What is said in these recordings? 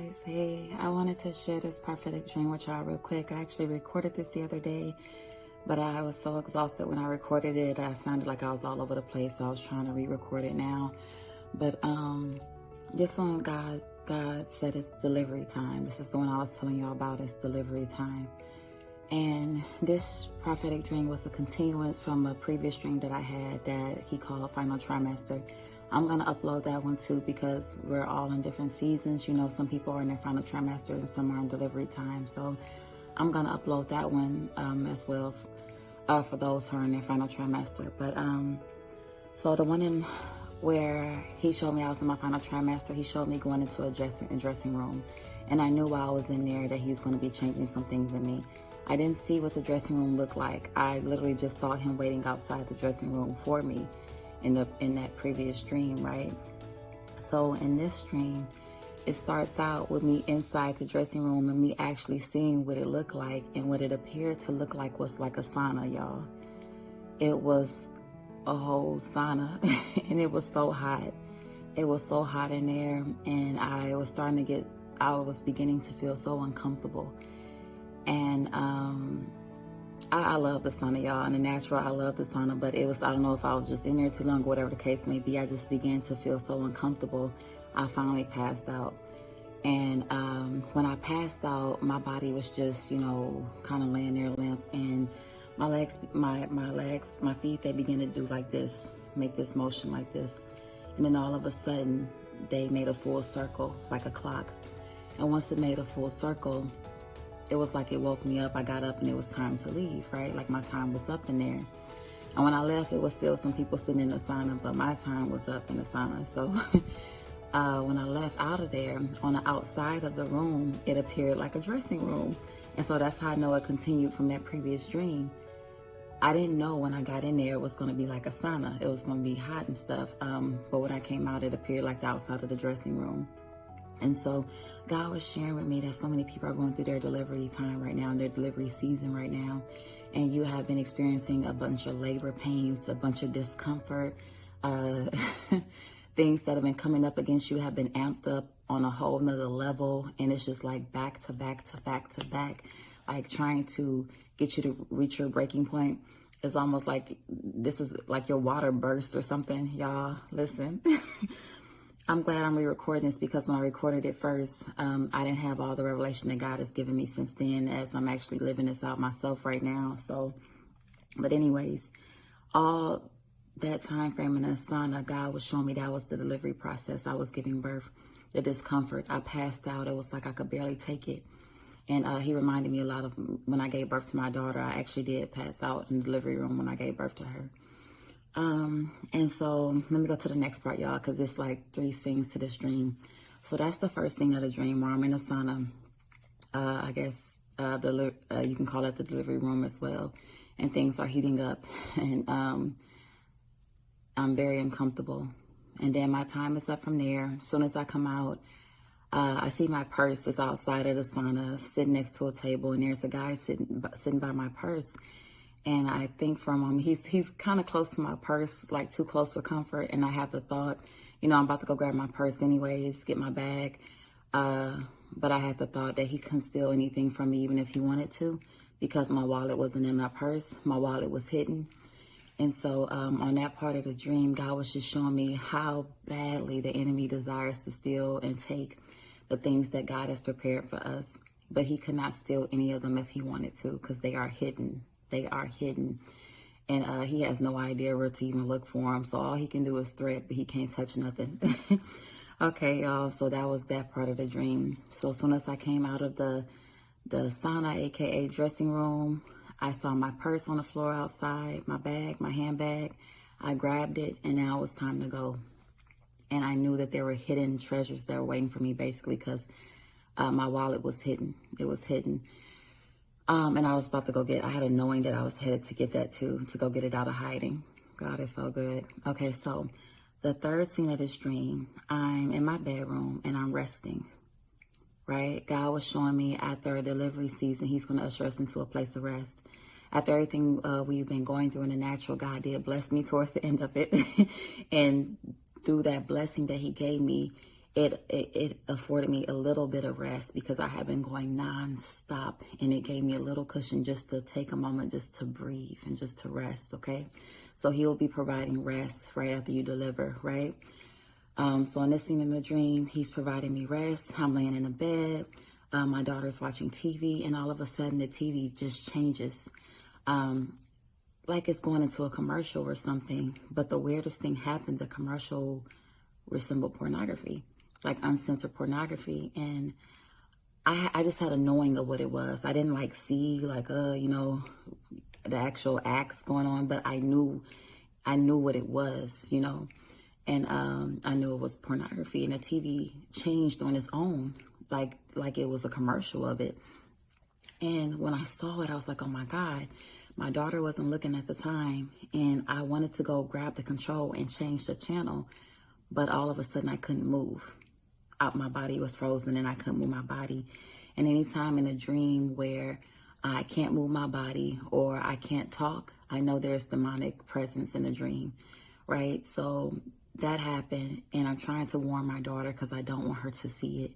guys. Hey, I wanted to share this prophetic dream with y'all real quick. I actually recorded this the other day, but I was so exhausted when I recorded it. I sounded like I was all over the place, so I was trying to re-record it now. But this one, God said it's delivery time. This is the one I was telling y'all about. It's delivery time. And this prophetic dream was a continuance from a previous dream that I had that he called Final Trimester. I'm going to upload that one too because we're all in different seasons. You know, some people are in their final trimester and some are in delivery time. So I'm going to upload that one as well for those who are in their final trimester. But so the one in where he showed me I was in my final trimester, he showed me going into a dressing room. And I knew while I was in there that he was going to be changing some things in me. I didn't see what the dressing room looked like. I literally just saw him waiting outside the dressing room for me in that previous dream, right? So in this dream, it starts out with me inside the dressing room and me actually seeing what it looked like, and what it appeared to look like was like a sauna, y'all. It was a whole sauna and it was so hot. It was so hot in there, and I was beginning to feel so uncomfortable. And I love the sauna, y'all. In the natural, I love the sauna, but it was, I don't know if I was just in there too long or whatever the case may be. I just began to feel so uncomfortable. I finally passed out. And when I passed out, my body was just, you know, kind of laying there limp. And my legs, my feet, they began to do like this, make this motion like this. And then all of a sudden, they made a full circle, like a clock. And once it made a full circle, it was like it woke me up. I got up and it was time to leave, right? Like my time was up in there. And when I left, it was still some people sitting in the sauna, but my time was up in the sauna. So when I left out of there, on the outside of the room, it appeared like a dressing room. And so that's how I know it continued from that previous dream. I didn't know when I got in there it was going to be like a sauna. It was going to be hot and stuff. But when I came out, it appeared like the outside of the dressing room. And so God was sharing with me that so many people are going through their delivery time right now, their delivery season right now. And you have been experiencing a bunch of labor pains, a bunch of discomfort, things that have been coming up against you have been amped up on a whole nother level. And it's just like back to back to back to back, like trying to get you to reach your breaking point. It's almost like this is like your water burst or something. Y'all, listen. I'm glad I'm re-recording this because when I recorded it first, I didn't have all the revelation that God has given me since then, as I'm actually living this out myself right now. So, but anyways, all that time frame in the sauna, God was showing me that was the delivery process. I was giving birth, the discomfort. I passed out. It was like I could barely take it. And he reminded me a lot of when I gave birth to my daughter. I actually did pass out in the delivery room when I gave birth to her. And so let me go to the next part, y'all, because it's like 3 scenes to this dream. So that's the first scene of the dream where I'm in a sauna. I guess you can call it the delivery room as well. And things are heating up, and I'm very uncomfortable. And then my time is up from there. As soon as I come out, I see my purse is outside of the sauna, sitting next to a table, and there's a guy sitting by my purse. And I think for a moment, he's kind of close to my purse, like too close for comfort. And I have the thought, you know, I'm about to go grab my purse anyways, get my bag. But I had the thought that he couldn't steal anything from me, even if he wanted to, because my wallet wasn't in my purse. My wallet was hidden. And so on that part of the dream, God was just showing me how badly the enemy desires to steal and take the things that God has prepared for us. But he could not steal any of them if he wanted to, because they are hidden. They are hidden. And he has no idea where to even look for them. So all he can do is threat, but he can't touch nothing. Okay, y'all. So that was that part of the dream. So as soon as I came out of the sauna, aka dressing room, I saw my purse on the floor outside, my bag, my handbag. I grabbed it, and now it was time to go. And I knew that there were hidden treasures that were waiting for me, basically, because my wallet was hidden. It was hidden. And I was about to go I had a knowing that I was headed to get that too, to go get it out of hiding. God is so good. Okay, so the third scene of this dream, I'm in my bedroom and I'm resting, right? God was showing me after a delivery season, he's going to usher us into a place of rest. After everything we've been going through in the natural, God did bless me towards the end of it. And through that blessing that he gave me, it afforded me a little bit of rest because I had been going nonstop, and it gave me a little cushion just to take a moment just to breathe and just to rest, okay? So he will be providing rest right after you deliver, right? So in this scene in the dream, he's providing me rest. I'm laying in the bed. My daughter's watching TV, and all of a sudden the TV just changes. Like it's going into a commercial or something. But the weirdest thing happened. The commercial resembled pornography, like uncensored pornography. And I just had a knowing of what it was. I didn't like see like, the actual acts going on, but I knew what it was, and I knew it was pornography, and the TV changed on its own, like it was a commercial of it. And when I saw it, I was like, oh my God, my daughter wasn't looking at the time, and I wanted to go grab the control and change the channel, but all of a sudden I couldn't move. My body was frozen and I couldn't move my body. And anytime in a dream where I can't move my body or I can't talk, I know there's demonic presence in the dream, right? So that happened, and I'm trying to warn my daughter because I don't want her to see it.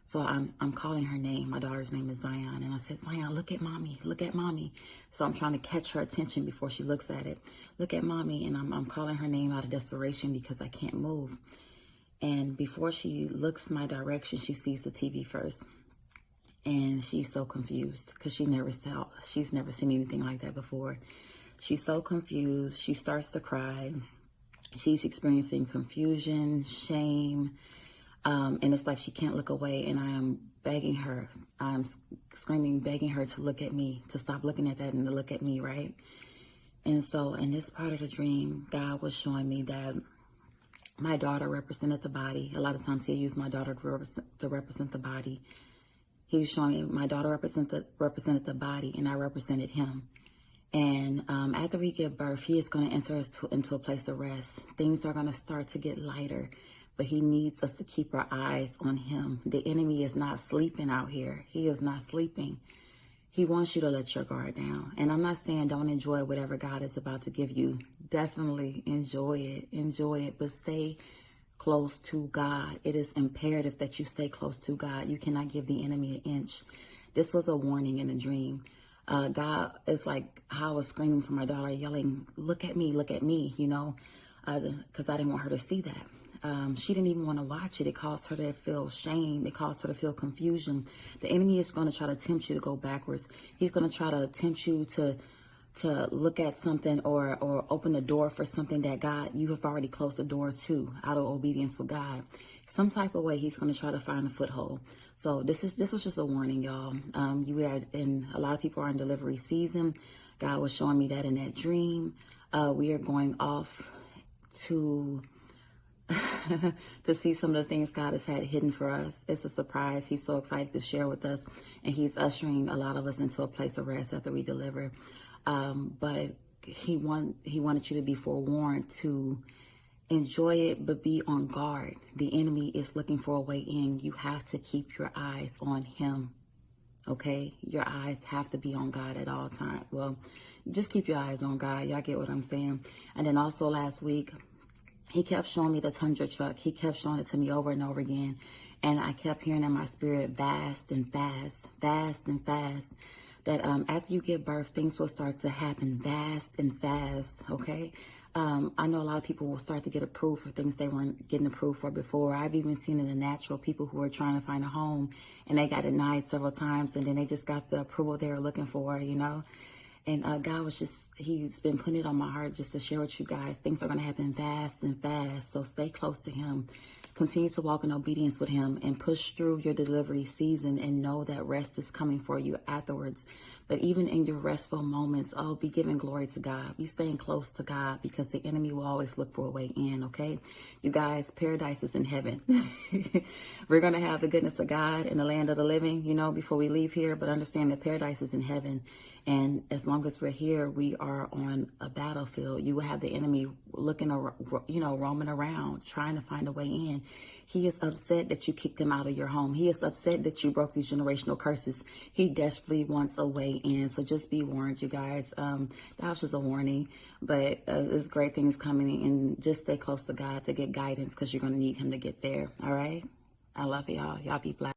So I'm calling her name. My daughter's name is Zion. And I said, Zion, look at mommy. Look at mommy. So I'm trying to catch her attention before she looks at it. Look at mommy. And I'm calling her name out of desperation because I can't move. And before she looks my direction, she sees the TV first. And she's so confused because she's never seen anything like that before. She's so confused. She starts to cry. She's experiencing confusion, shame. And it's like she can't look away. And I am begging her. I'm screaming, begging her to look at me, to stop looking at that and to look at me, right? And so in this part of the dream, God was showing me that my daughter represented the body. A lot of times he'll use my daughter to represent the body. He was showing me my daughter represented the body, and I represented him. And after we give birth, he is going to enter us into a place of rest. Things are going to start to get lighter, but he needs us to keep our eyes on him. The enemy is not sleeping out here. He is not sleeping. He wants you to let your guard down. And I'm not saying don't enjoy whatever God is about to give you. Definitely enjoy it, but stay close to God. It is imperative that you stay close to God. You cannot give the enemy an inch. This was a warning in a dream. God is like how I was screaming for my daughter, yelling, look at me, because I didn't want her to see that. She didn't even want to watch it. It caused her to feel shame. It caused her to feel confusion. The enemy is going to try to tempt you to go backwards. He's going to try to tempt you to look at something or open the door for something that you have already closed the door to out of obedience with God. Some type of way he's going to try to find a foothold. So this was just a warning, y'all. A lot of people are in delivery season. God was showing me that in that dream. We are going off to to see some of the things God has had hidden for us. It's a surprise. He's so excited to share with us, and he's ushering a lot of us into a place of rest after we deliver. But he wanted you to be forewarned to enjoy it, but be on guard. The enemy is looking for a way in. You have to keep your eyes on him. Okay? Your eyes have to be on God at all times. Well, just keep your eyes on God. Y'all get what I'm saying? And then also last week, he kept showing me the Tundra truck. He kept showing it to me over and over again. And I kept hearing in my spirit, vast and fast, vast and fast. That after you give birth, things will start to happen fast and fast, okay? I know a lot of people will start to get approved for things they weren't getting approved for before. I've even seen in the natural people who are trying to find a home, and they got denied several times, and then they just got the approval they were looking for, And God he's been putting it on my heart just to share with you guys. Things are going to happen fast and fast, so stay close to him. Continue to walk in obedience with him and push through your delivery season and know that rest is coming for you afterwards. But even in your restful moments, be giving glory to God. Be staying close to God because the enemy will always look for a way in, okay? You guys, paradise is in heaven. We're going to have the goodness of God in the land of the living, before we leave here. But understand that paradise is in heaven. And as long as we're here, we are on a battlefield. You will have the enemy looking, roaming around, trying to find a way in. He is upset that you kicked him out of your home. He is upset that you broke these generational curses. He desperately wants a way in. So just be warned, you guys. That was just a warning. But there's great things coming, and just stay close to God to get guidance because you're going to need him to get there. All right? I love y'all. Y'all be blessed.